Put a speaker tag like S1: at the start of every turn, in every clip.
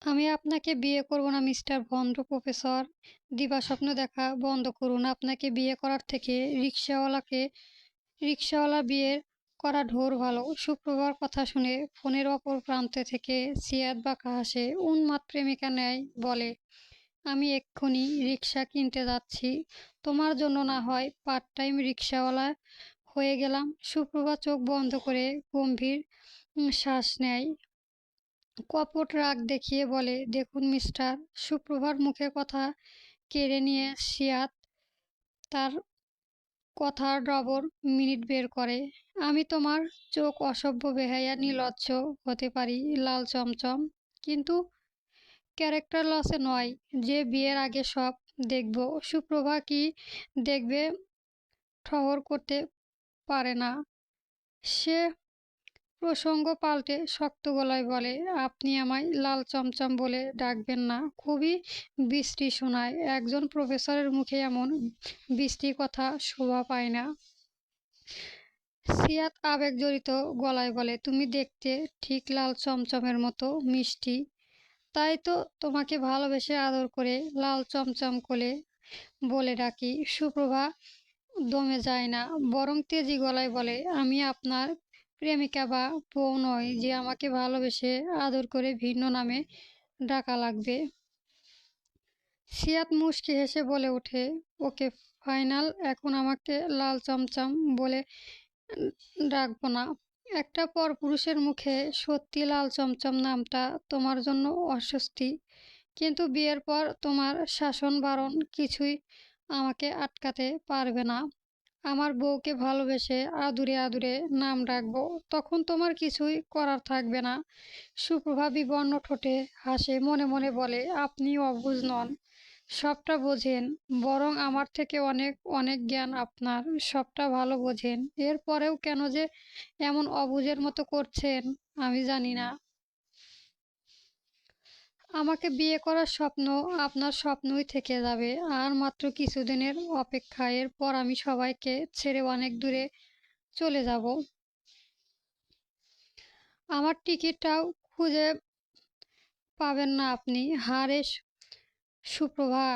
S1: আমি আপনাকে বিয়ে করব না মিস্টার ভন্ড প্রফেসর। দিবাস্বপ্ন দেখা বন্ধ করুন। আপনাকে বিয়ে করার থেকে রিকশাওয়ালা বিয়ে করা ঢোর ভালো। সুপ্রভার কথা শুনে ফোনের অপর প্রান্তে থেকে সিয়াদ বাঁকা হাসে। উন্মাদ প্রেমিকা ন্যায় বলে, আমি এক্ষুনি রিকশা কিনতে যাচ্ছি। তোমার জন্য না হয় পার্ট টাইম রিকশাওয়ালা হয়ে গেলাম। সুপ্রভা চোখ বন্ধ করে গম্ভীর শ্বাস নেয়। কপট রাগ দেখিয়ে বলে, দেখুন মিস্টার। সুপ্রভার মুখে কথা কেড়ে নিয়ে সিয়াদ তার কথার ডবল মিনিট বের করে। আমি তোমার চোখ অসভ্য বেহায়া নির্লজ্জ হতে পারি লাল চমচম, কিন্তু ক্যারেক্টার লসে নয় যে বিয়ের আগে সব দেখব। সুপ্রভা কি দেখবে ঠহর করতে পারে না। সে প্রসঙ্গ পাল্টে শক্ত গলায় বলে, আপনি আমায় লাল চমচম বলে ডাকবেন না। খুবই বিশ্রী শোনায়। একজন প্রফেসরের মুখে এমন বিশ্রী কথা শোভা পায় না। সিয়াত আবেগজড়িত গলায় বলে, তুমি দেখতে ঠিক লাল চমচমের মতো মিষ্টি। তাই তো তোমাকে ভালোবেসে আদর করে লাল চমচম কোলে বলে ডাকি। সুপ্রভা দমে যায় না, বরং তেজি গলায় বলে, আমি আপনার প্রেমিকা বা বউ নয় যে আমাকে ভালোবেসে আদর করে ভিন্ন নামে ডাকা লাগবে। সিয়াত মুচকি হেসে বলে ওঠে, ওকে ফাইনাল, এখন আমাকে লাল চমচম বলে ডাকবো না। একটা পরপুরুষের মুখে সত্যি লাল চমচম নামটা তোমার জন্য অস্বস্তি, কিন্তু বিয়ের পর তোমার শাসন বারণ কিছুই আমাকে আটকাতে পারবে না। আমার বউকে ভালোবেসে আদুরে আদুরে নাম ডাকবো, তখন তোমার কিছুই করার থাকবে না। সুপ্রভা বিবর্ণ ঠোঁটে হাসে, মনে মনে বলে, আপনি অবুঝ নন, সবটা বোঝেন। বরং আমার থেকে অনেক অনেক জ্ঞান আপনার, সবটা ভালো বোঝেন। এরপরেও কেন যে এমন অবুঝের মতো করছেন আমি জানি না। আমাকে বিয়ে করার স্বপ্ন আপনার স্বপ্নই থেকে যাবে। আর মাত্র কিছুদিনের অপেক্ষা, এরপর আমি সবাইকে ছেড়ে অনেক দূরে চলে যাব। আমার টিকিটটাও খুঁজে পাবেন না আপনি। হারে সুপ্রভা,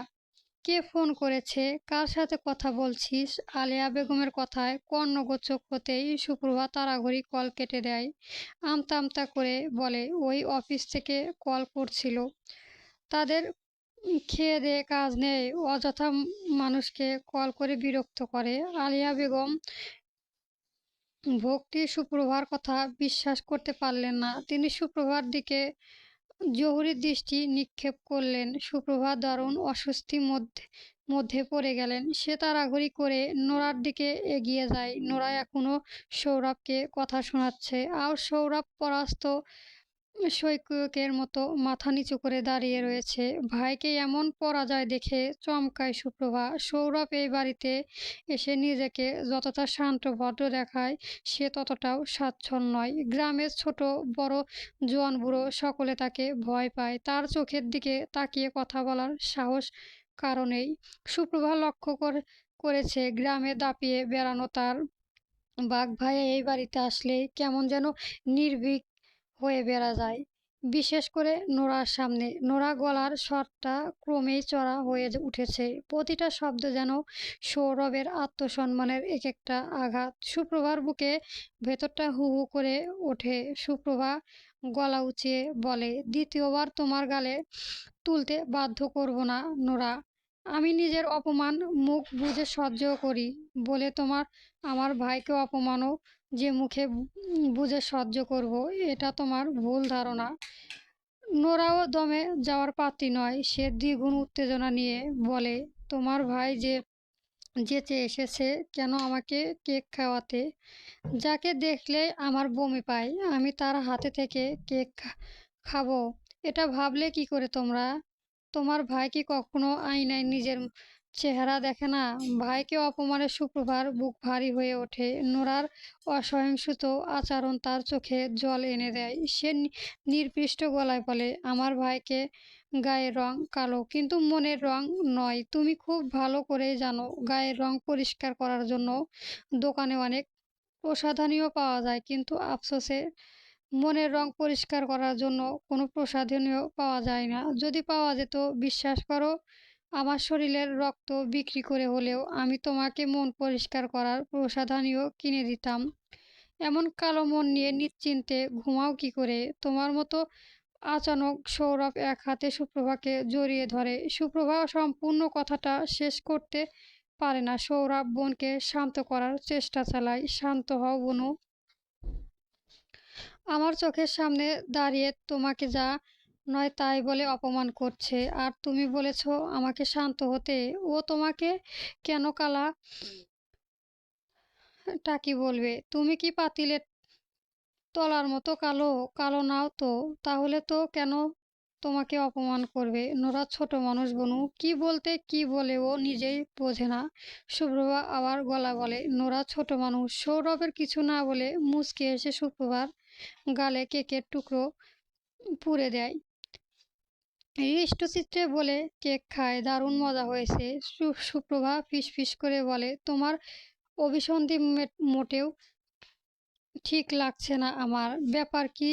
S1: কে ফোন করেছে, কার সাথে কথা বলছিস? আলেয়া বেগমের কথায় কর্ণগোচর হতেই সুপ্রভা তাড়াহুড়ি কল কেটে দেয়। আমতা আমতা করে বলে, ওই অফিস থেকে কল করছিল। তাদের খেয়ে দেয়ে কাজ নেই, অযথা মানুষকে কল করে বিরক্ত করে। আলিয়া বেগম ভক্তি সুপ্রভার কথা বিশ্বাস করতে পারলেন না। তিনি সুপ্রভার দিকে জহুরি দৃষ্টি নিক্ষেপ করলেন। সুপ্রভা দারুণ অস্বস্তি মধ্যে পড়ে গেলেন। সে তাড়াহুড়ি করে নোরার দিকে এগিয়ে যায়। নোরা এখনো সৌরভকে কথা শোনাচ্ছে, আর সৌরভ পরাস্ত সৈকতের মতো মাথা নিচু করে দাঁড়িয়ে রয়েছে। ভাইকে এমন পরাজয় দেখে চমকায় সুপ্রভা। সৌরভ এই বাড়িতে এসে নিজেকে যতটা শান্ত ভদ্র দেখায়, সে ততটাও স্বাচ্ছন্দ্য নয়। গ্রামের ছোট বড় জোয়ান বুড়ো সকলে তাকে ভয় পায়। তার চোখের দিকে তাকিয়ে কথা বলার সাহস কারণেই। সুপ্রভা লক্ষ্য করেছে গ্রামে দাপিয়ে বেড়ানো তার বাঘ ভাইয়া এই বাড়িতে আসলে কেমন যেন নির্ভীক হয়ে বেড়া যায়। বিশেষ করে নোরার সামনে। নোরা গলার স্বরটা ক্রমেই চড়া হয়ে উঠেছে। প্রতিটা শব্দ যেন সৌরভের আত্মসম্মানের এক একটা আঘাত। সুপ্রভার বুকে ভেতরটা হু হু করে ওঠে। সুপ্রভা গলা উঁচিয়ে বলে, দ্বিতীয়বার তোমার গালে তুলতে বাধ্য করব না নোরা। আমি নিজের অপমান মুখ বুজে সহ্য করি বলে তোমার আমার ভাইকে অপমানও যে মুখে বুঝে সহ্য করব, এটা তোমার ভুল ধারণা। নোরাও দমে যাওয়ার পাত্রী নয়। সে দ্বিগুণ উত্তেজনা নিয়ে বলে, তোমার ভাই যে যেচে এসেছে কেন আমাকে কেক খাওয়াতে, যাকে দেখলে আমার বমি পায়। আমি তার হাতে থেকে কেক খাবো, এটা ভাবলে কি করে তোমরা? তোমার ভাই কি কখনো আয়নায় নিজের চেহারা দেখে না? ভাইকে অপমানে সুপ্রভার বুক ভারী হয়ে ওঠে। নোরার অসহিষ্ণুত আচরণ তার চোখে জল এনে দেয়। সে নির্দিষ্ট গলায় বলে, আমার ভাইকে গায়ের রং কালো, কিন্তু মনের রং নয়। তুমি খুব ভালো করেই জানো গায়ের রং পরিষ্কার করার জন্য দোকানে অনেক প্রসাধনীও পাওয়া যায়, কিন্তু আফসোসের মনের রং পরিষ্কার করার জন্য কোনো প্রসাধনীয় পাওয়া যায় না। যদি পাওয়া যেত, বিশ্বাস করো, আমার শরীরের রক্ত বিক্রি করে হলেও আমি তোমাকে মন পরিষ্কার করার প্রসাধনীয় কিনে দিতাম। এমন কালো মন নিয়ে নিশ্চিন্তে ঘুমাও কি করে? তোমার মতো। আচানক সৌরভ এক হাতে সুপ্রভাকে জড়িয়ে ধরে। সুপ্রভা সম্পূর্ণ কথাটা শেষ করতে পারে না। সৌরভ বোনকে শান্ত করার চেষ্টা চালায়। শান্ত হও বোনু। আমার চোখের সামনে দাঁড়িয়ে তোমাকে যা নয় তাই বলে অপমান করছে, আর তুমি বলেছ আমাকে শান্ত হতে। ও তোমাকে কেন কালা টাকি বলবে? তুমি কি পাতিলের তলার মতো কালো? কালো নাও তো। তাহলে তো কেন তোমাকে অপমান করবে? নোরা ছোট মানুষ বনু, কি বলতে কি বলে ও নিজেই বোঝে না। সুপ্রভা আবার গলা বলে, নোরা ছোট মানুষ। সৌরভের কিছু না বলে মুচকে এসে সুপ্রভার গালে কেকের টুকরো পুড়ে দেয়। হৃষ্টচিত্তে বলে, কেক খায়, দারুণ মজা হয়েছে। সুপ্রভা ফিসফিস করে বলে, তোমার অভিসন্ধি মোটেও ঠিক লাগছে না আমার। ব্যাপার কি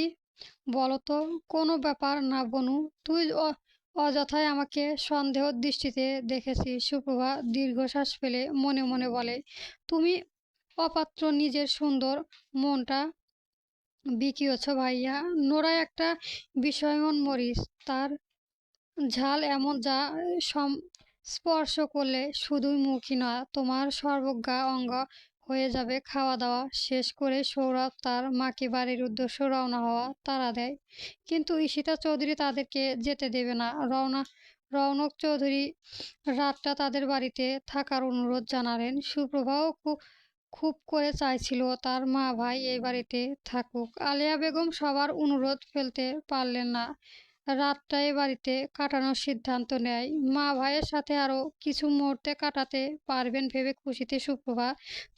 S1: বলো তো? কোনো ব্যাপার না বনু, তুই অযথাই আমাকে সন্দেহ দৃষ্টিতে দেখেছিস। সুপ্রভা দীর্ঘশ্বাস ফেলে মনে মনে বলে, তুমি অপাত্র নিজের সুন্দর মনটা বিকিয়েছ ভাইয়া। নোরা একটা বিষয়ন মরিচ, তার ঝাল এমন যা স্পর্শ করলে শুধুই মুখই নয়, তোমার সর্বজ্ঞা অঙ্গ হয়ে যাবে। খাওয়া দাওয়া শেষ করে সৌরভ তার মাকে বাড়ির উদ্দেশ্যে রওনা হওয়া তাড়া দেয়। কিন্তু ঈশিতা চৌধুরী তাদেরকে যেতে দেবে না। রৌনক চৌধুরী রাতটা তাদের বাড়িতে থাকার অনুরোধ জানালেন। সুপ্রভাও খুব করে চাইছিল তার মা ভাই এই বাড়িতে থাকুক। আলিয়া বেগম সবার অনুরোধ ফেলতে পারলেন না। রাতটা এ বাড়িতে কাটানোর সিদ্ধান্ত নেয়। মা ভাইয়ের সাথে আরও কিছু মুহূর্তে কাটাতে পারবেন ভেবে খুশিতে সুপ্রভা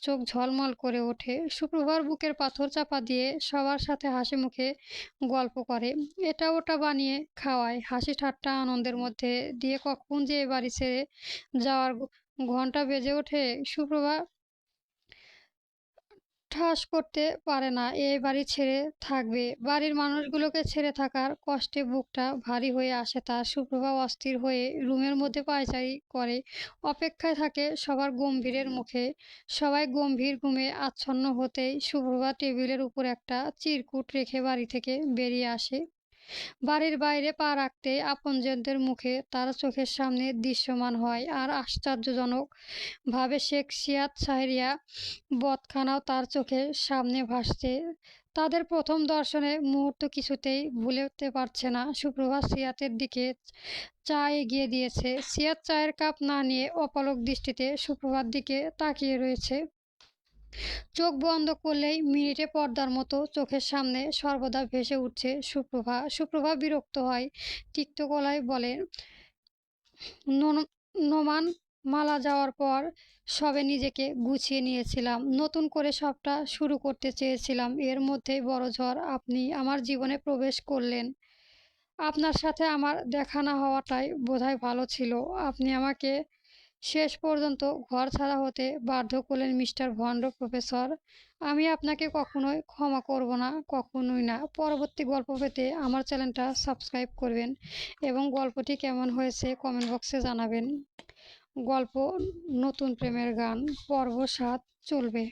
S1: চোখ ঝলমল করে ওঠে। সুপ্রভার বুকের পাথর চাপা দিয়ে সবার সাথে হাসি মুখে গল্প করে, এটা ওটা বানিয়ে খাওয়ায়। হাসি ঠাট্টা আনন্দের মধ্যে দিয়ে কখন যে এ বাড়ি ছেড়ে যাওয়ার ঘন্টা বেজে ওঠে, সুপ্রভা ঠাস করতে পারে না। এই বাড়ি ছেড়ে থাকবে, বাড়ির মানুষগুলোকে ছেড়ে থাকার কষ্টে বুকটা ভারী হয়ে আসে তার। সুপ্রভা অস্থির হয়ে রুমের মধ্যে পায়চারি করে, অপেক্ষায় থাকে সবার গম্ভীরের মুখে। সবাই গম্ভীর ঘুমে আচ্ছন্ন হতেই সুপ্রভা টেবিলের উপর একটা চিরকুট রেখে বাড়ি থেকে বেরিয়ে আসে। বাড়ির বাইরে পা রাখতেই আপনজনদের মুখে তার চোখের সামনে দৃশ্যমান হয়, আর আশ্চর্যজনক ভাবে শেখ সিয়াদ সাহেরিয়া বদখানাও তার চোখের সামনে ভাসছে। তাদের প্রথম দর্শনে মুহূর্ত কিছুতেই ভুলে উঠতে পারছে না। সুপ্রভা সিয়াতের দিকে চা এগিয়ে দিয়েছে। সিয়াত চায়ের কাপ না নিয়ে অপলক দৃষ্টিতে সুপ্রভার দিকে তাকিয়ে রয়েছে। চোখ বন্ধ করলেই মিনিটে পর্দার মতো চোখের সামনে সর্বদা ভেসে উঠছে সুপ্রভা। সুপ্রভা বিরক্ত হয়, তিক্ত গলায় বলে, নোমান মালা যাওয়ার পর সবে নিজেকে গুছিয়ে নিয়েছিলাম, নতুন করে সবটা শুরু করতে চেয়েছিলাম। এর মধ্যেই বড় ঝড়, আপনি আমার জীবনে প্রবেশ করলেন। আপনার সাথে আমার দেখা না হওয়াটাই বোধহয় ভালো ছিল। আপনি আমাকে শেষ পর্যন্ত ঘরছাড়া হতে বাধ্য করলেন মিস্টার ভন্ড প্রফেসর। আমি আপনাকে কখনোই ক্ষমা করব না, কখনোই না। পরবর্তী গল্প পেতে আমার চ্যানেলটা সাবস্ক্রাইব করবেন এবং গল্পটি কেমন হয়েছে কমেন্ট বক্সে জানাবেন। গল্প নতুন প্রেমের গান পর্ব 7 চলবে।